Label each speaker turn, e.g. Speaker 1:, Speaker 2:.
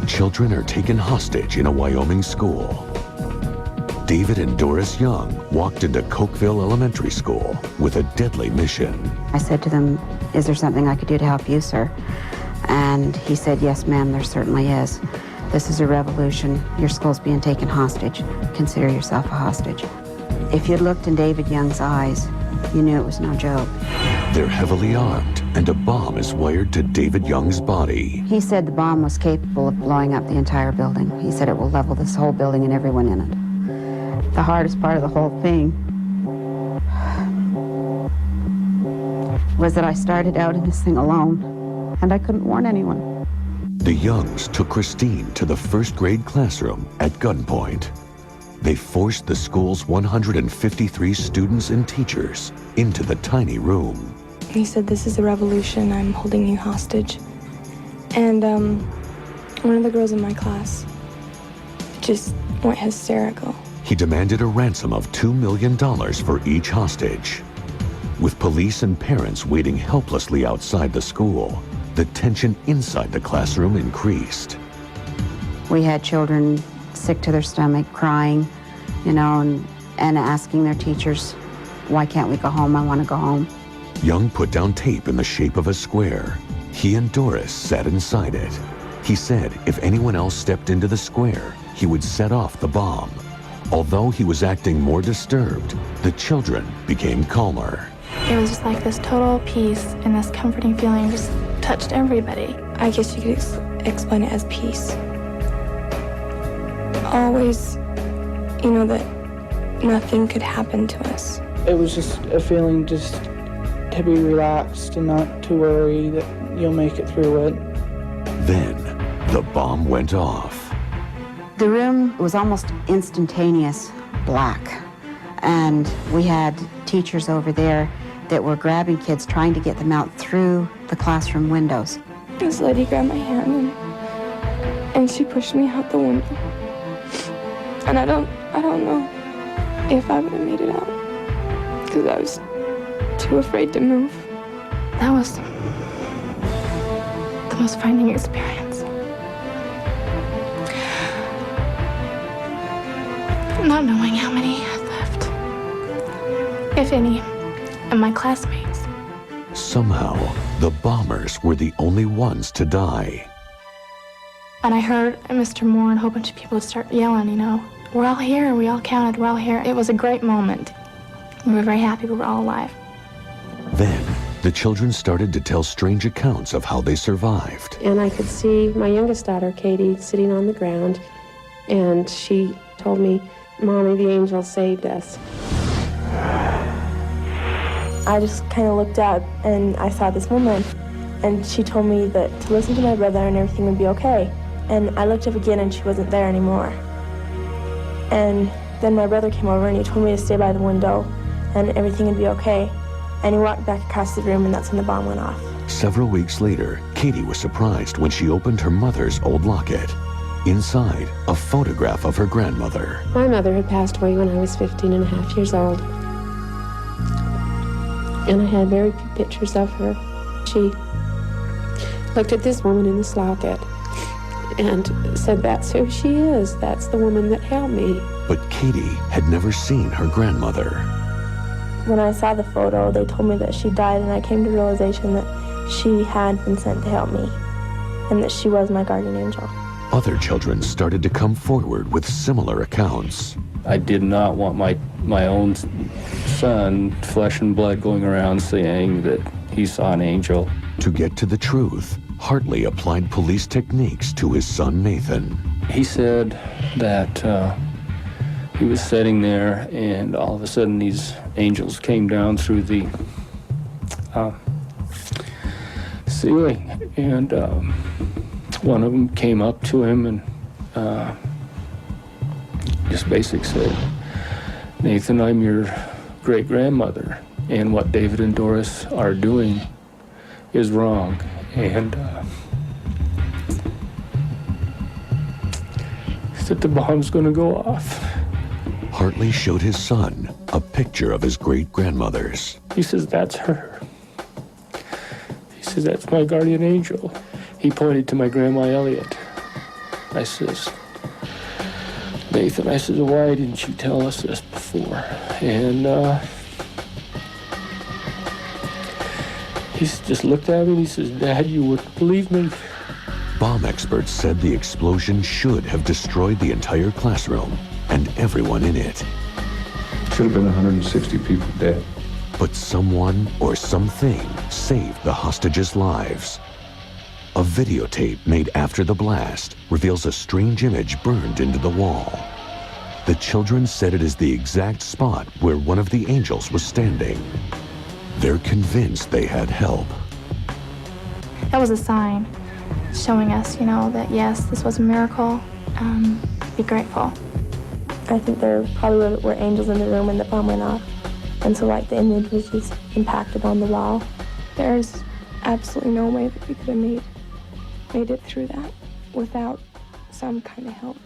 Speaker 1: Children are taken hostage in a Wyoming school. David and Doris Young walked into Cokeville Elementary School with a deadly mission.
Speaker 2: I said to them, "Is there something I could do to help you, sir?" And he said, "Yes, ma'am, there certainly is. This is a revolution. Your school's being taken hostage. Consider yourself a hostage." If you'd looked in David Young's eyes, you knew it was no joke.
Speaker 1: They're heavily armed, and a bomb is wired to David Young's body.
Speaker 2: He said the bomb was capable of blowing up the entire building. He said it will level this whole building and everyone in it. The hardest part of the whole thing was that I started out in this thing alone, and I couldn't warn anyone.
Speaker 1: The Youngs took Christine to the first grade classroom at gunpoint. They forced the school's 153 students and teachers into the tiny room.
Speaker 3: He said, "This is a revolution. I'm holding you hostage." And one of the girls in my class just went hysterical.
Speaker 1: He demanded a ransom of $2 million for each hostage. With police and parents waiting helplessly outside the school, the tension inside the classroom increased.
Speaker 2: We had children sick to their stomach, crying, you know, and asking their teachers, "Why can't we go home? I want to go home."
Speaker 1: Young put down tape in the shape of a square. He and Doris sat inside it. He said if anyone else stepped into the square, he would set off the bomb. Although he was acting more disturbed, the children became calmer.
Speaker 3: It was just like this total peace and this comforting feeling just touched everybody. I guess you could explain it as peace. Always, you know, that nothing could happen to us.
Speaker 4: It was just a feeling just to be relaxed and not to worry that you'll make it through it.
Speaker 1: Then the bomb went off.
Speaker 2: The room was almost instantaneous black, and we had teachers over there that were grabbing kids, trying to get them out through the classroom windows.
Speaker 3: This lady grabbed my hand and she pushed me out the window. And I don't know if I would have made it out because I was too afraid to move. That was the most frightening experience. Not knowing how many had left, if any, of my classmates.
Speaker 1: Somehow, the bombers were the only ones to die.
Speaker 3: And I heard Mr. Moore and a whole bunch of people start yelling, you know, "We're all here, we all counted, we're all here." It was a great moment. We were very happy we were all alive.
Speaker 1: Then, the children started to tell strange accounts of how they survived.
Speaker 5: And I could see my youngest daughter, Katie, sitting on the ground, and she told me, "Mommy, the angel saved us."
Speaker 3: I just kind of looked up and I saw this woman, and she told me that to listen to my brother and everything would be okay. And I looked up again and she wasn't there anymore. And then my brother came over and he told me to stay by the window and everything would be okay. And he walked back across the room and that's when the bomb went off.
Speaker 1: Several weeks later, Katie was surprised when she opened her mother's old locket. Inside, a photograph of her grandmother.
Speaker 5: My mother had passed away when I was 15 and a half years old. And I had very few pictures of her. She looked at this woman in this locket and said, "That's who she is. That's the woman that helped me."
Speaker 1: But Katie had never seen her grandmother.
Speaker 3: When I saw the photo, they told me that she died, and I came to the realization that she had been sent to help me and that she was my guardian angel.
Speaker 1: Other children started to come forward with similar accounts.
Speaker 6: I did not want my own son, flesh and blood, going around saying that he saw an angel.
Speaker 1: To get to the truth, Hartley applied police techniques to his son Nathan.
Speaker 6: He said that he was sitting there and all of a sudden these angels came down through the ceiling, and one of them came up to him and just basically said, "Nathan, I'm your great-grandmother, and what David and Doris are doing is wrong." And he said the bomb's gonna go off.
Speaker 1: Hartley showed his son a picture of his great-grandmother's.
Speaker 6: He says, "That's her." He says, "That's my guardian angel." He pointed to my Grandma Elliot. I says, Nathan, I says, why didn't you tell us this before? And he just looked at me and he says, Dad, you wouldn't believe me.
Speaker 1: Bomb experts said the explosion should have destroyed the entire classroom and everyone in it.
Speaker 7: Should have been 160 people dead.
Speaker 1: But someone or something saved the hostages' lives. A videotape made after the blast reveals a strange image burned into the wall. The children said it is the exact spot where one of the angels was standing. They're convinced they had help.
Speaker 8: That was a sign showing us, that yes, this was a miracle. Be grateful.
Speaker 3: I think there probably were angels in the room when the bomb went off. And so the image was just impacted on the wall.
Speaker 9: There's absolutely no way that we could have made it through that without some kind of help.